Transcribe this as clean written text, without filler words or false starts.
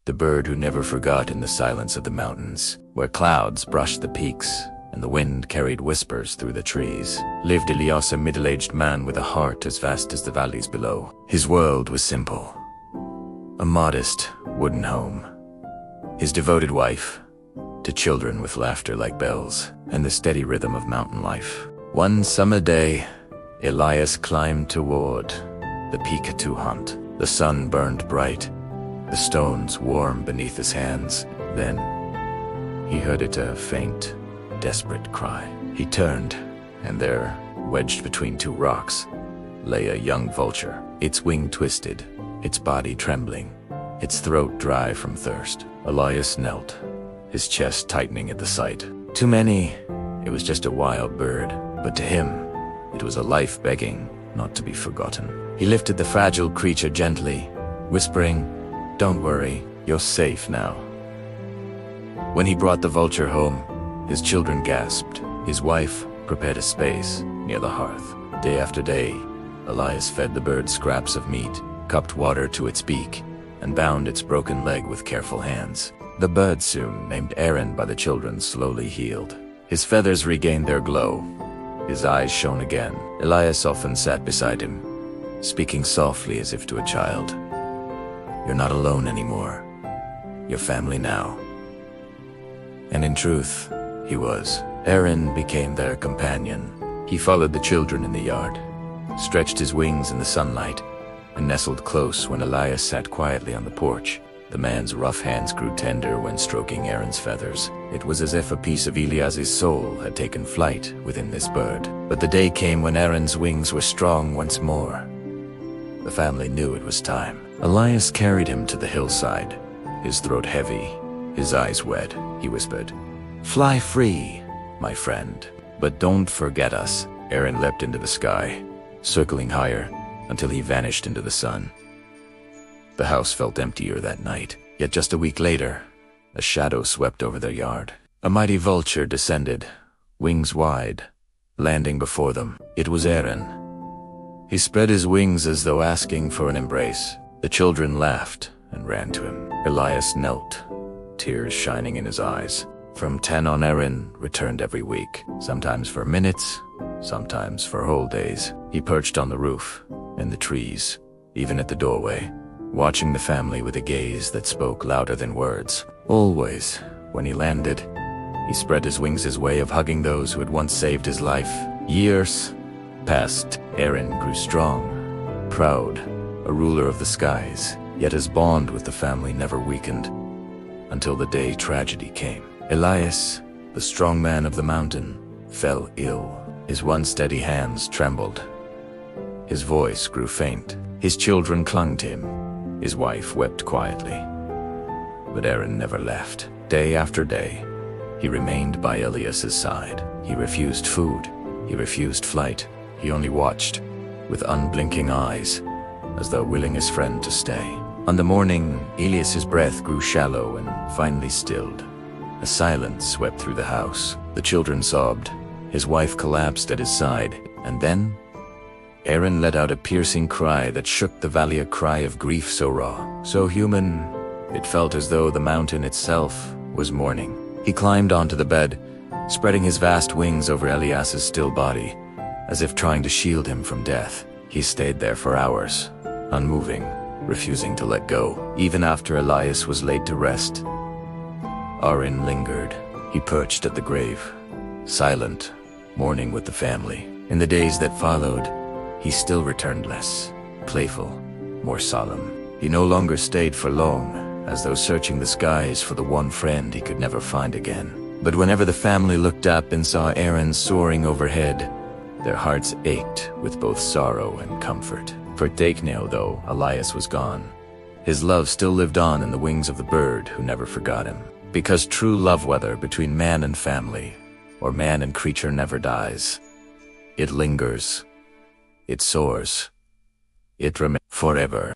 the bird who never forgot in the silence of the mountains, where clouds brushed the peaks and the wind carried whispers through the trees, lived Elias, a middle-aged man with a heart as vast as the valleys below. His world was simple. A modest, wooden home. His devoted wife, to children with laughter like bells, and the steady rhythm of mountain life. One summer day, Elias climbed toward the peak to hunt. The sun burned bright, the stones warm beneath his hands. Then he heard it, a faint, desperate cry. He turned, and there, wedged between two rocks, lay a young vulture, its wing twisted, its body trembling, its throat dry from thirst. Elias knelt, his chest tightening at the sight. To many, it was just a wild bird, but to him, it was a life begging not to be forgotten. He lifted the fragile creature gently, whispering, "Don't worry, you're safe now." When he brought the vulture home, his children gasped. His wife prepared a space near the hearth. Day after day, Elias fed the bird scraps of meat, cupped water to its beak, and bound its broken leg with careful hands. The bird, soon named Aaron by the children, slowly healed. His feathers regained their glow. His eyes shone again. Elias often sat beside him, speaking softly as if to a child. "You're not alone anymore. You're family now." And in truth, he was. Aaron became their companion. He followed the children in the yard, stretched his wings in the sunlight, and nestled close when Elias sat quietly on the porch. The man's rough hands grew tender when stroking Aaron's feathers. It was as if a piece of Elias's soul had taken flight within this bird. But the day came when Aaron's wings were strong once more. The family knew it was time. Elias carried him to the hillside, his throat heavy, his eyes wet. He whispered, "Fly free, my friend, but don't forget us." Aaron leapt into the sky, circling higher until he vanished into the sun. The house felt emptier that night, yet just a week later, a shadow swept over their yard. A mighty vulture descended, wings wide, landing before them. It was Aaron. He spread his wings as though asking for an embrace. The children laughed and ran to him. Elias knelt, tears shining in his eyes. From 10 on, Aaron returned every week, sometimes for minutes, sometimes for whole days. He perched on the roof, in the trees, even at the doorway, watching the family with a gaze that spoke louder than words. Always, when he landed, he spread his wings, his way of hugging those who had once saved his life. Years passed. Aaron grew strong, proud, a ruler of the skies, yet his bond with the family never weakened, until the day tragedy came. Elias, the strong man of the mountain, fell ill. His once steady hands trembled. His voice grew faint. His children clung to him. His wife wept quietly. But Aaron never left. Day after day, he remained by Elias's side. He refused food. He refused flight. He only watched, with unblinking eyes, as though willing his friend to stay. On the morning, Elias's breath grew shallow and finally stilled. A silence swept through the house. The children sobbed. His wife collapsed at his side. And then, Aaron let out a piercing cry that shook the valley, a cry of grief so raw, so human, it felt as though the mountain itself was mourning. He climbed onto the bed, spreading his vast wings over Elias's still body, as if trying to shield him from death. He stayed there for hours, unmoving, refusing to let go. Even after Elias was laid to rest, Aaron lingered. He perched at the grave, silent, mourning with the family. In the days that followed, he still returned less playful, more solemn. He no longer stayed for long, as though searching the skies for the one friend he could never find again. But whenever the family looked up and saw Aaron soaring overhead, their hearts ached with both sorrow and comfort. For Tagline, though Elias was gone, his love still lived on in the wings of the bird who never forgot him. Because true love, whether between man and family, or man and creature, never dies. It lingers. It soars. It remains forever.